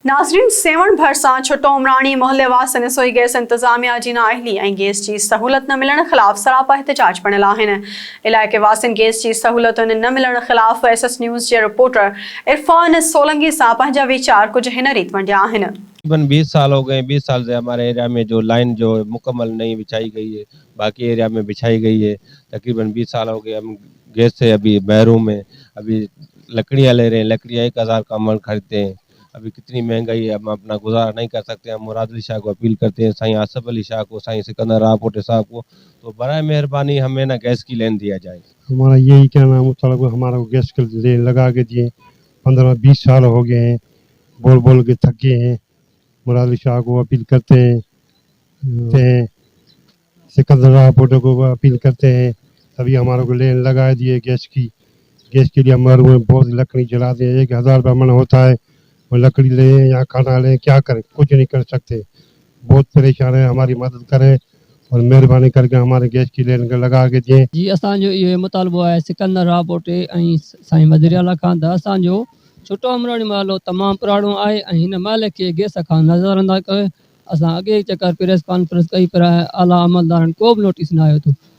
नाज़रीन, सेवण भरिसां छुटो उमराणी मोहल्ले वासियुनि रसोई गैस इंतज़ामिया जी नाअहली ऐं गैस जी सहूलत न मिलण ख़िलाफ़ सरापा एहतजाज पिणियल आहिनि। इलाइक़े वासियुनि गैस जी सहूलतुनि न मिलण ख़िलाफ़ SS न्यूज़ जे रिपोर्टर इरफान सोलंकी सां पंहिंजा वीचार कुछ हिन रीत वंडिया आहिनि। तकरीबन 20 साल हो गए। 20 साल से हमारे एरिया में जो लाइन जो मुकम्मल नहीं बिछाई गई है, बाकी एरिया में बिछाई गई है। तकरीबन 20 साल हो गए। हम गैस से अभी महरूम में अभी लकड़ियाँ ले रहे हैं। लकड़ियाँ 1000 का मण खरीदते हैं। अभी कितनी महंगाई है, हम अपना गुजारा नहीं कर सकते। हम मुराद अली शाह को अपील करते हैं, साईं आसफ अली शाह को, साईं सिकंदर रापोटे साहब को, तो बराए मेहरबानी हमें ना गैस की लेन दिया जाए। हमारा यही कहना है, मुतालिब हमारा गैस के लेन लगा के दिए। 15-20 साल हो गए हैं, बोल बोल के थके हैं। मुराद अली शाह को अपील करते हैं, सिकंदर रापोटे को अपील करते हैं, तभी हमारे को लेन लगा दिए गैस की। गैस के लिए हमारे में बहुत लकड़ी जलाते हैं। 1000 रुपया मन होता है, वो लकड़ी लें या खाना लें, क्या करें, कुछ नहीं कर सकते। बहुत परेशान है, हमारी मदद करें और मेहरबानी करके हमारे गैस की लेन लगा के दिए। जी असांजो इहो मुतालबो आहे सिकंदर रापोटे ऐं साईं वज़ीर आला खां त असांजो छुटो उमराणी महलो तमामु पुराणो आहे ऐं हिन महल खे गैस खां नज़रअंदाज़ करे असां अॻे चकर प्रेस कॉन्फ्रेंस कई पर आला अमलदारनि को बि नोटिस न आयो अथो।